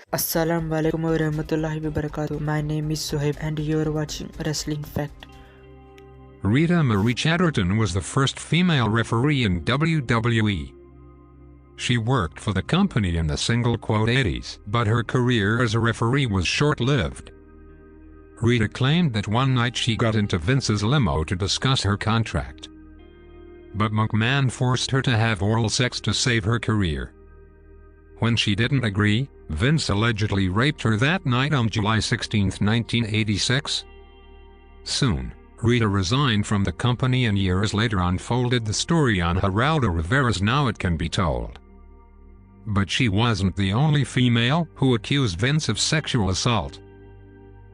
Assalamualaikum warahmatullahi wabarakatuh. My name is Soheb and you're watching Wrestling Fact. Rita Marie Chatterton was the first female referee in WWE. She worked for the company in the '80s, but her career as a referee was short-lived. Rita claimed that one night she got into Vince's limo to discuss her contract. But McMahon forced her to have oral sex to save her career. When she didn't agree, Vince allegedly raped her that night on July 16, 1986. Soon, Rita resigned from the company and years later unfolded the story on Geraldo Rivera's Now It Can Be Told. But she wasn't the only female who accused Vince of sexual assault.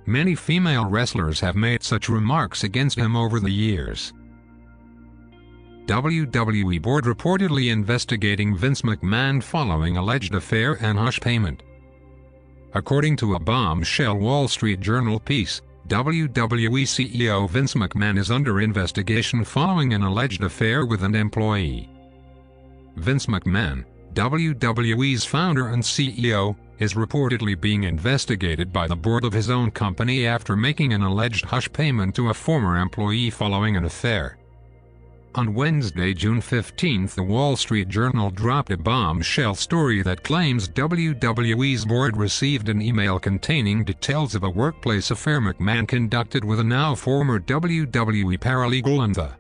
Many female wrestlers have made such remarks against him over the years. WWE board reportedly investigating Vince McMahon following alleged affair and hush payment. According to a bombshell Wall Street Journal piece, WWE CEO Vince McMahon is under investigation following an alleged affair with an employee. Vince McMahon, WWE's founder and CEO, is reportedly being investigated by the board of his own company after making an alleged hush payment to a former employee following an affair. On Wednesday, June 15, the Wall Street Journal dropped a bombshell story that claims WWE's board received an email containing details of a workplace affair McMahon conducted with a now former WWE paralegal and the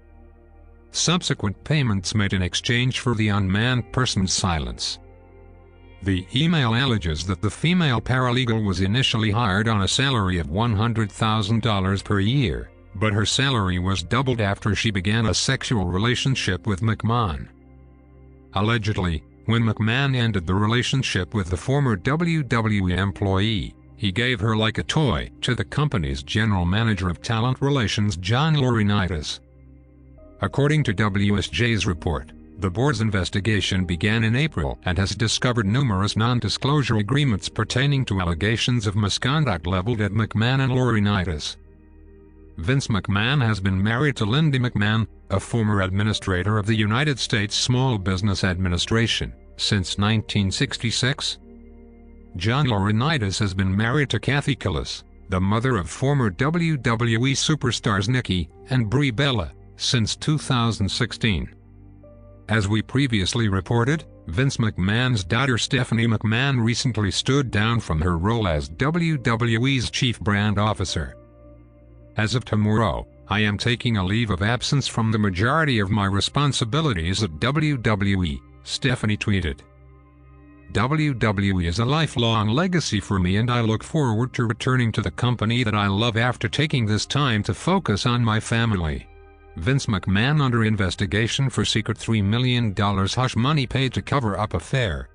subsequent payments made in exchange for the unmanned person's silence. The email alleges that the female paralegal was initially hired on a salary of $100,000 per year, but her salary was doubled after she began a sexual relationship with McMahon. Allegedly, when McMahon ended the relationship with the former WWE employee, he gave her like a toy to the company's general manager of talent relations John Laurinaitis. According to WSJ's report, the board's investigation began in April and has discovered numerous non-disclosure agreements pertaining to allegations of misconduct leveled at McMahon and Laurinaitis. Vince McMahon has been married to Lindy McMahon, a former administrator of the United States Small Business Administration, since 1966. John Laurinaitis has been married to Kathy Killis, the mother of former WWE superstars Nikki and Brie Bella, since 2016. As we previously reported, Vince McMahon's daughter Stephanie McMahon recently stood down from her role as WWE's chief brand officer. As of tomorrow, I am taking a leave of absence from the majority of my responsibilities at WWE, Stephanie tweeted. WWE is a lifelong legacy for me and I look forward to returning to the company that I love after taking this time to focus on my family. Vince McMahon under investigation for secret $3 million hush money paid to cover up affair.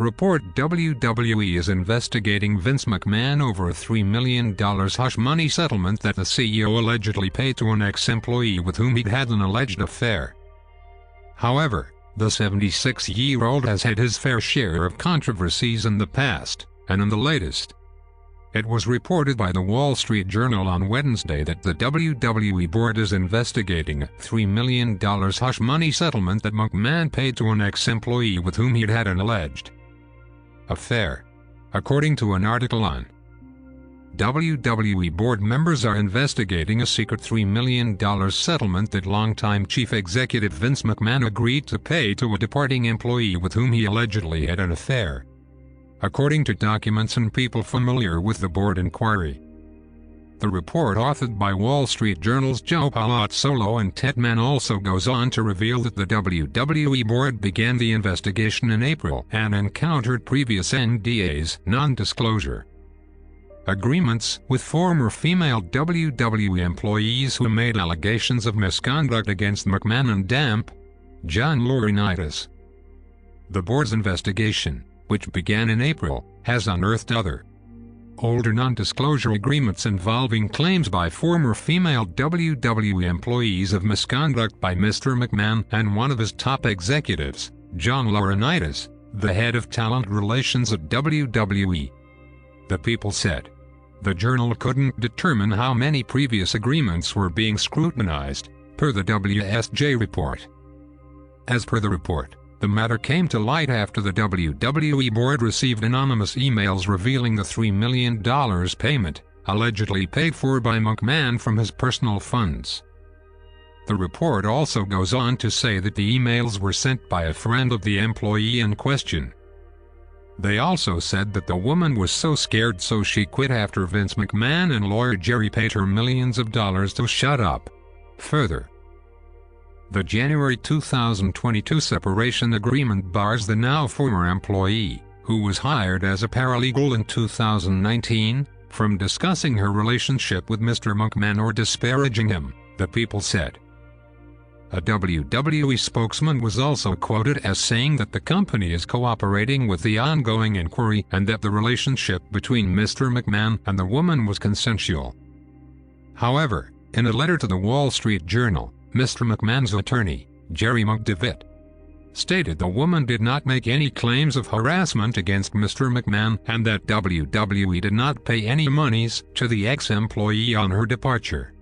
Report: WWE is investigating Vince McMahon over a $3 million hush money settlement that the CEO allegedly paid to an ex-employee with whom he'd had an alleged affair. However, the 76-year-old has had his fair share of controversies in the past, and in the latest. It was reported by the Wall Street Journal on Wednesday that the WWE board is investigating a $3 million hush money settlement that McMahon paid to an ex-employee with whom he'd had an alleged affair. According to an article on WWE board members are investigating a secret $3 million settlement that longtime chief executive Vince McMahon agreed to pay to a departing employee with whom he allegedly had an affair. According to documents and people familiar with the board inquiry. The report, authored by Wall Street Journal's Joe Palazzolo and Ted Mann, also goes on to reveal that the WWE board began the investigation in April and encountered previous NDAs, non-disclosure agreements, with former female WWE employees who made allegations of misconduct against McMahon and John Laurinaitis. The board's investigation, which began in April, has unearthed other older non-disclosure agreements involving claims by former female WWE employees of misconduct by Mr. McMahon and one of his top executives, John Laurinaitis, the head of talent relations at WWE. The People said. The Journal couldn't determine how many previous agreements were being scrutinized, per the WSJ report. As per the report, The matter came to light after the WWE board received anonymous emails revealing the $3 million payment, allegedly paid for by McMahon from his personal funds. The report also goes on to say that the emails were sent by a friend of the employee in question. They also said that the woman was so scared so she quit after Vince McMahon and lawyer Jerry paid her millions of dollars to shut up. Further, the January 2022 separation agreement bars the now former employee, who was hired as a paralegal in 2019, from discussing her relationship with Mr. McMahon or disparaging him, the People said. A WWE spokesman was also quoted as saying that the company is cooperating with the ongoing inquiry and that the relationship between Mr. McMahon and the woman was consensual. However, in a letter to the Wall Street Journal, Mr. McMahon's attorney, Jerry McDevitt, stated the woman did not make any claims of harassment against Mr. McMahon and that WWE did not pay any monies to the ex-employee on her departure.